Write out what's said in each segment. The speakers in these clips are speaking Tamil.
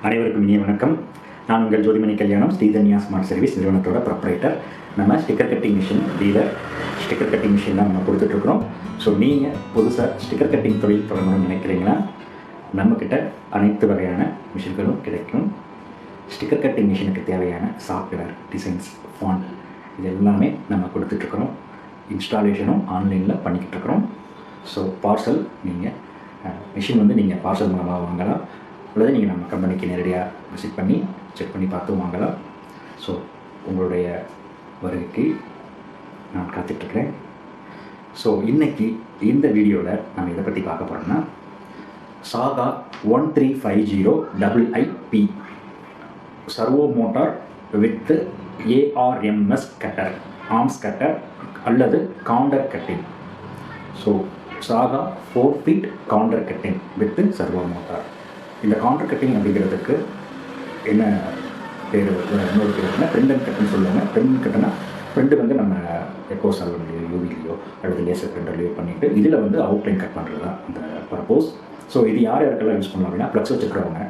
அனைவருக்கும் இனிய வணக்கம். நான் உங்கள் ஜோதிமணி கல்யாணம், ஸ்ரீதன்யா ஸ்மார்ட் சர்வீஸ் நிறுவனத்தோட ப்ரொப்ரைட்டர். நம்ம sticker cutting machine dealer. Sticker cutting machine தான் நம்ம கொடுத்துட்ருக்குறோம். ஸோ நீங்கள் புதுசாக ஸ்டிக்கர் கட்டிங் தொழில் தொடங்கணும்னு நினைக்கிறீங்கன்னா நம்மக்கிட்ட அனைத்து வகையான மிஷின்களும் கிடைக்கும். ஸ்டிக்கர் கட்டிங் மிஷினுக்கு தேவையான சாஃப்ட்வேர், டிசைன்ஸ், ஃபாண்ட் இது எல்லாமே நம்ம கொடுத்துட்ருக்குறோம். இன்ஸ்டாலேஷனும் ஆன்லைனில் பண்ணிக்கிட்டுருக்குறோம். ஸோ பார்சல் நீங்கள் மிஷின் வந்து நீங்கள் பார்சல் மூலமாக வாங்கலாம், அல்லது நீங்கள் நம்ம கம்பெனிக்கு நேரடியாக விசிட் பண்ணி செக் பண்ணி பார்த்து வாங்கலாம். ஸோ உங்களுடைய வருகைக்கு நான் காத்துட்ருக்கிறேன். ஸோ இன்றைக்கி இந்த வீடியோவில் நம்ம இதை பற்றி பார்க்க போகிறோம்னா Saga 1350 servo motor with ARMS cutter, arms cutter அல்லது counter cutting. So Saga 4 feet counter cutting with servo motor. இந்த கவுண்டர் கட்டிங் அப்படிங்கிறதுக்கு என்ன பேர், இன்னொரு பேர் பிரிண்ட் அண்ட் கட்டுன்னு சொல்லுவாங்க. பிரிண்ட் கட்டுனா பிரிண்ட் வந்து நம்ம எக்கோ சால்வன்லையோ யூவிலையோ அல்லது லேசர் பிரிண்டர்லையோ பண்ணிவிட்டு இதில் வந்து அவுட்லைன் கட் பண்ணுறது தான் அந்த பர்போஸ். ஸோ இது யாருக்கெல்லாம் யூஸ் பண்ணலாம் அப்படின்னா, ப்ளக்ஸ் வச்சுருக்கிறவங்க,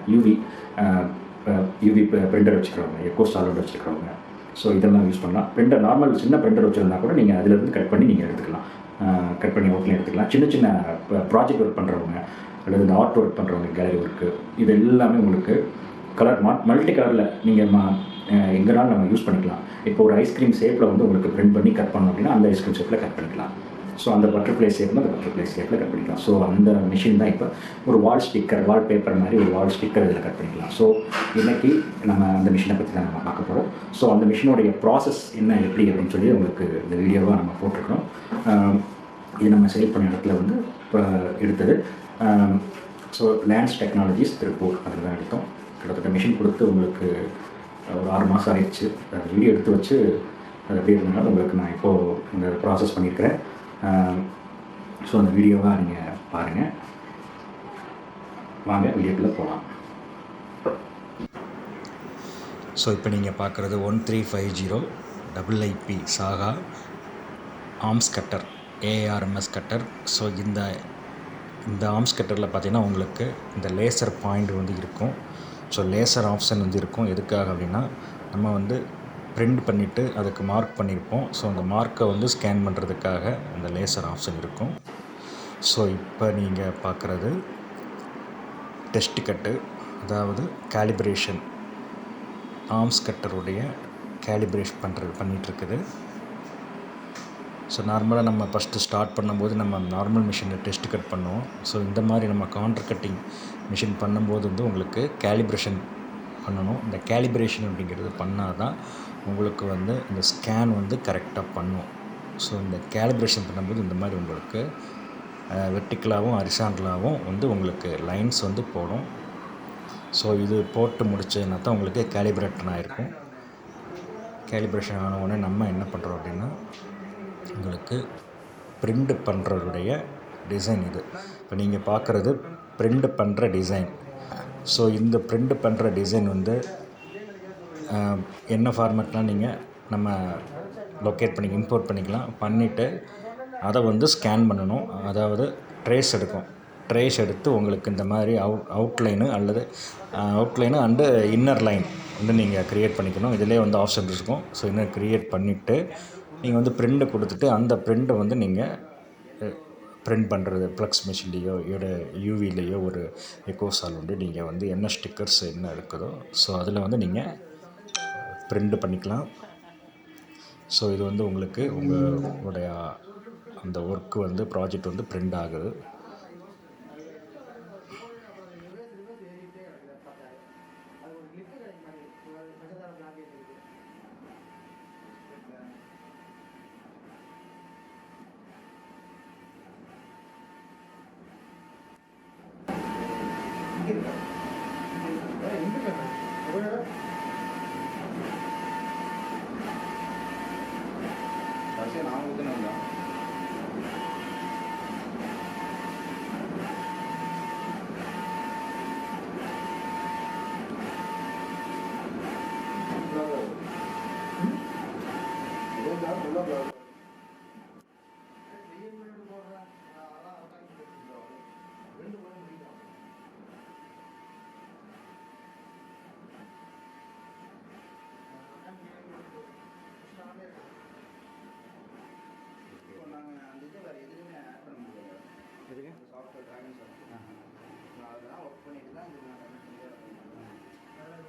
யூவி பிரிண்டர் வச்சுக்கிறவங்க, எக்கோ சால்வன் வச்சுருக்கிறவங்க. ஸோ இதெல்லாம் யூஸ் பண்ணலாம். பிரிண்டர் நார்மல் சின்ன பிரிண்டர் வச்சுருந்தா கூட நீங்கள் அதிலேருந்து கட் பண்ணி நீங்கள் எடுத்துக்கலாம். கட் பண்ணி அவுட்லைன் எடுத்துக்கலாம். சின்ன சின்ன ப்ராஜெக்ட் ஒர்க் பண்ணுறவங்க அல்லது இந்த ஆர்ட் ஒர்க் பண்ணுறவங்க, கேலரி ஒர்க்கு, இது எல்லாமே உங்களுக்கு கலர் மல்டி கலரில் நீங்கள் எங்கேனாலும் நம்ம யூஸ் பண்ணிக்கலாம். இப்போ ஒரு ஐஸ்கிரீம் ஷேப்பில் வந்து உங்களுக்கு பிரிண்ட் பண்ணி கட் பண்ணோம் அப்படின்னா அந்த ஐஸ்கிரீம் ஷேப்பில் கட் பண்ணிக்கலாம். ஸோ அந்த பட்டர்ஃப்ளை ஷேப்னா அந்த பட்டர்ஃப்ளை ஷேப்பில் கட் பண்ணிக்கலாம். ஸோ அந்த மிஷின் தான் இப்போ ஒரு வால் ஸ்டிக்கர், வால் பேப்பர் மாதிரி ஒரு வால் ஸ்டிக்கர் இதில் கட் பண்ணிக்கலாம். ஸோ இன்றைக்கி நம்ம அந்த மிஷினை பற்றி தான் நம்ம பார்க்க போகிறோம். ஸோ அந்த மிஷினுடைய ப்ராசஸ் என்ன, எப்படி அப்படின்னு சொல்லி உங்களுக்கு இந்த வீடியோவாக நம்ம போட்டிருக்கிறோம். இது நம்ம செலக்ட் பண்ண இடத்துல வந்து இப்போ எடுத்தது. ஸோ லேண்ட்ஸ் டெக்னாலஜிஸ் திருப்பூர், அதில் தான் எடுத்தோம். கிட்டத்தட்ட மிஷின் கொடுத்து உங்களுக்கு ஒரு 6 மாதம் ஆகிடுச்சு. வீடியோ எடுத்து வச்சு அது எப்படி இருந்தாலும் உங்களுக்கு நான் இப்போது இந்த ப்ராசஸ் பண்ணியிருக்கிறேன். ஸோ அந்த வீடியோவாக நீங்கள் பாருங்கள். வாங்க வீடியோக்குள்ளே போகலாம். ஸோ இப்போ நீங்கள் பார்க்குறது 1350 சாகா ஆர்ம்ஸ் கட்டர், ஏஆர்எம்எஸ் கட்டர். ஸோ இந்த ஆர்ம்ஸ் கட்டரில் பார்த்தீங்கன்னா உங்களுக்கு இந்த லேசர் பாயிண்ட் வந்து இருக்கும். ஸோ லேசர் ஆப்ஷன் வந்து இருக்கும். எதுக்காக அப்படின்னா, நம்ம வந்து பிரிண்ட் பண்ணிவிட்டு அதுக்கு மார்க் பண்ணியிருப்போம். ஸோ அந்த மார்க்கை வந்து ஸ்கேன் பண்ணுறதுக்காக அந்த லேசர் ஆப்ஷன் இருக்கும். ஸோ இப்போ நீங்கள் பார்க்குறது டெஸ்ட் கட்டு, அதாவது கேலிப்ரேஷன், ஆர்ம்ஸ் கட்டருடைய கேலிப்ரேஷன் பண்ணிகிட்ருக்குது. ஸோ நார்மலாக நம்ம ஃபஸ்ட்டு ஸ்டார்ட் பண்ணும்போது நம்ம நார்மல் மிஷினில் டெஸ்ட் கட் பண்ணுவோம். ஸோ இந்த மாதிரி நம்ம கவுண்டர் கட்டிங் மிஷின் பண்ணும்போது வந்து உங்களுக்கு கேலிப்ரேஷன் பண்ணணும். இந்த கேலிப்ரேஷன் அப்படிங்கிறது பண்ணால் தான் உங்களுக்கு வந்து இந்த ஸ்கேன் வந்து கரெக்டாக பண்ணும். ஸோ இந்த கேலிப்ரேஷன் பண்ணும்போது இந்த மாதிரி உங்களுக்கு வெர்டிக்கலாகவும் ஹரிசாண்டலாகவும் வந்து உங்களுக்கு லைன்ஸ் வந்து போடும். ஸோ இது போட்டு முடிச்சதுனா தான் உங்களுக்கு கேலிப்ரேஷன் ஆகிருக்கும். கேலிப்ரேஷன் ஆன உடனே நம்ம என்ன பண்ணுறோம் அப்படின்னா, உங்களுக்கு பிரிண்ட் பண்ணுறதுடைய டிசைன் இது. இப்போ நீங்கள் பார்க்குறது பிரிண்ட் பண்ணுற டிசைன். ஸோ இந்த பிரிண்ட் பண்ணுற டிசைன் வந்து என்ன ஃபார்மேட்லாம் நீங்கள் நம்ம லொக்கேட் பண்ணி இம்போர்ட் பண்ணிக்கலாம். பண்ணிவிட்டு அதை வந்து ஸ்கேன் பண்ணணும். அதாவது ட்ரேஸ் எடுக்கும். ட்ரேஸ் எடுத்து உங்களுக்கு இந்த மாதிரி அவுட்லைனு அல்லது அவுட்லைனு அண்டு இன்னர் லைன் வந்து நீங்கள் க்ரியேட் பண்ணிக்கணும். இதிலே வந்து ஆப்ஷன் இருக்கும். ஸோ இன்னும் க்ரியேட் பண்ணிவிட்டு நீங்கள் வந்து பிரிண்ட்டை கொடுத்துட்டு அந்த பிரிண்ட்டை வந்து நீங்கள் பிரிண்ட் பண்ணுறது ப்ளக்ஸ் மிஷின்லேயோ இல்லை யூவிலேயோ ஒரு எக்கோ சால்வன்ட்டு நீங்கள் வந்து என்ன ஸ்டிக்கர்ஸ் என்ன இருக்குதோ ஸோ அதில் வந்து நீங்கள் பிரிண்ட் பண்ணிக்கலாம். ஸோ இது வந்து உங்களுக்கு உங்களுடைய அந்த ஒர்க்கு வந்து ப்ராஜெக்ட் வந்து பிரிண்ட் ஆகுது. Software drawing software. நான் அதெல்லாம் ஒர்க் பண்ணிட்டு தான் இது நான்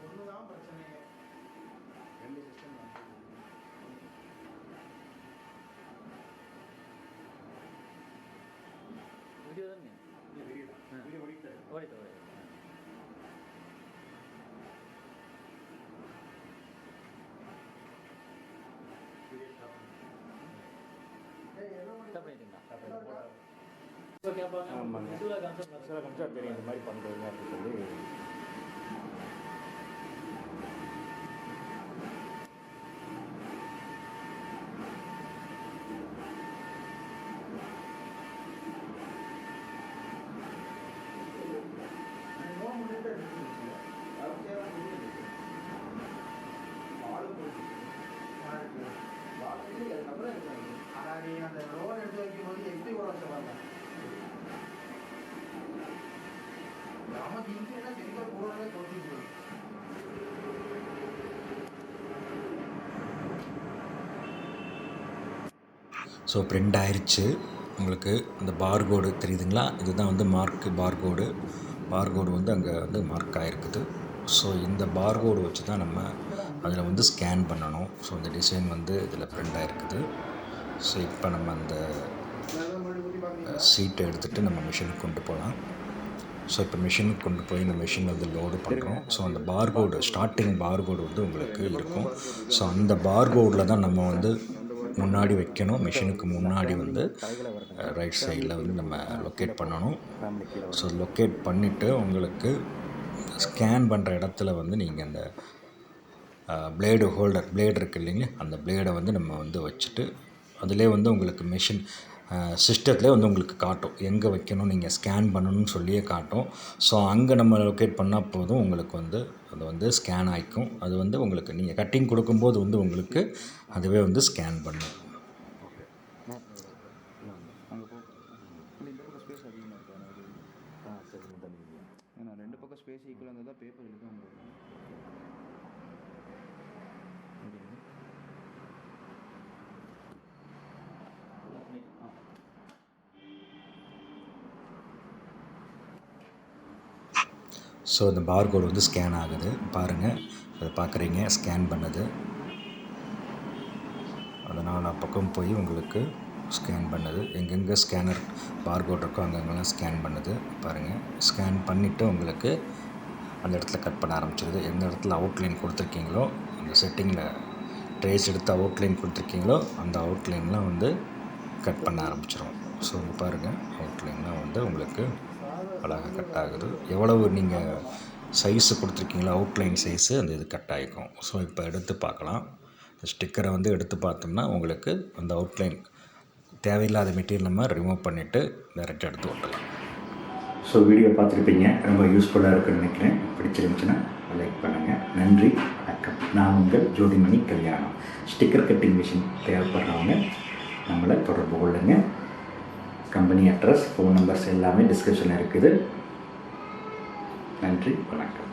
ஒன்று தான் பிரச்சனையே. 2 சிஸ்டம் தான். வீடியோ தானே? வீடியோ ஓடிட்டு ஓடிட்டு ஆமாங்க. சில கம்சா தெரியும் இந்த மாதிரி பண்ணுறது அப்படின்னு சொல்லி. அந்த ரோல் எடுத்து வைக்கும்போது எப்படி கூட வச்சுருவாங்க. நமக்கு இன்ஜினா கெமிக்கல் போடுறதே கொட்டிட்டு. ஸோ பிரிண்ட் ஆயிடுச்சு. உங்களுக்கு இந்த பார்கோடு தெரியுதுங்களா? இதுதான் வந்து பார்கோடு வந்து அங்கே வந்து மார்க் ஆகிருக்குது. ஸோ இந்த பார்கோடு வச்சு தான் நம்ம அதில் வந்து ஸ்கேன் பண்ணணும். ஸோ இந்த டிசைன் வந்து இதில் பிரிண்ட் ஆகிருக்குது. ஸோ இப்போ நம்ம அந்த சீட்டை எடுத்துகிட்டு நம்ம மிஷினுக்கு கொண்டு போகலாம். ஸோ இப்போ மிஷினுக்கு கொண்டு போய் இந்த மிஷின் வந்து லோடு பண்ணுறோம். ஸோ அந்த பார்கோடு ஸ்டார்டிங் பார்கோடு வந்து உங்களுக்கு இருக்கும். ஸோ அந்த பார்கோடில் தான் நம்ம வந்து முன்னாடி வைக்கணும். மிஷினுக்கு முன்னாடி வந்து ரைட் சைடில் வந்து நம்ம லொக்கேட் பண்ணணும். ஸோ லொக்கேட் பண்ணிவிட்டு உங்களுக்கு ஸ்கேன் பண்ணுற இடத்துல வந்து நீங்கள் அந்த பிளேடு இருக்குது இல்லைங்க, அந்த பிளேடை வந்து நம்ம வந்து வச்சுட்டு அதிலே வந்து உங்களுக்கு மிஷின் சிஸ்டத்துலேயே வந்து உங்களுக்கு காட்டும் எங்கே வைக்கணும், நீங்கள் ஸ்கேன் பண்ணணும்னு சொல்லியே காட்டும். ஸோ அங்கே நம்ம லொக்கேட் பண்ணால் போதும், உங்களுக்கு வந்து அது வந்து ஸ்கேன் ஆகிக்கும். அது வந்து உங்களுக்கு நீங்கள் கட்டிங் கொடுக்கும்போது வந்து உங்களுக்கு அதுவே வந்து ஸ்கேன் பண்ணும். ஏன்னா 2 பக்கம் ஸ்பேஸ் ஈக்குவலாக இருந்தால் தான் பேப்பர் எழுத முடியும். ஸோ இந்த பார்கோடு வந்து ஸ்கேன் ஆகுது பாருங்கள். அதை பார்க்குறீங்க, ஸ்கேன் பண்ணுது. அந்த 4 பக்கம் போய் உங்களுக்கு ஸ்கேன் பண்ணுது. எங்கெங்கே ஸ்கேனர் பார்கோட் இருக்கோ அங்கங்கெல்லாம் ஸ்கேன் பண்ணுது பாருங்கள். ஸ்கேன் பண்ணிவிட்டு உங்களுக்கு அந்த இடத்துல கட் பண்ண ஆரம்பிச்சிடுது. எந்த இடத்துல அவுட்லைன் கொடுத்துருக்கீங்களோ அந்த செட்டிங்கில் ட்ரேஸ் எடுத்து அவுட்லைன் கொடுத்துருக்கீங்களோ அந்த அவுட்லைன்லாம் வந்து கட் பண்ண ஆரம்பிச்சிடும். ஸோ பாருங்கள், அவுட்லைன்லாம் வந்து உங்களுக்கு அழகாக கட் ஆகுது. எவ்வளவு நீங்கள் சைஸு கொடுத்துருக்கீங்களோ அவுட்லைன் சைஸு அந்த இது கட் ஆகிக்கும். ஸோ இப்போ எடுத்து பார்க்கலாம். ஸ்டிக்கரை வந்து எடுத்து பார்த்தோம்னா உங்களுக்கு அந்த அவுட்லைன் தேவையில்லாத மெட்டீரியல் நம்ம ரிமூவ் பண்ணிவிட்டு டேரெக்டாக எடுத்து ஓட்டலாம். ஸோ வீடியோ பார்த்துருப்பீங்க, ரொம்ப யூஸ்ஃபுல்லாக இருக்குன்னு நினைக்கிறேன். பிடிச்சிருந்துச்சுன்னா லைக் பண்ணுங்கள். நன்றி, வணக்கம். நான் உங்கள் ஜோதிமணி கல்யாணம். ஸ்டிக்கர் கட்டிங் மிஷின் தேவைப்படுறவங்க நம்மளை தொடர்பு கொள்ளுங்க. கம்பெனி அட்ரஸ், ஃபோன் நம்பர்ஸ் எல்லாமே டிஸ்கிரிப்ஷனில் இருக்குது. நன்றி, வணக்கம்.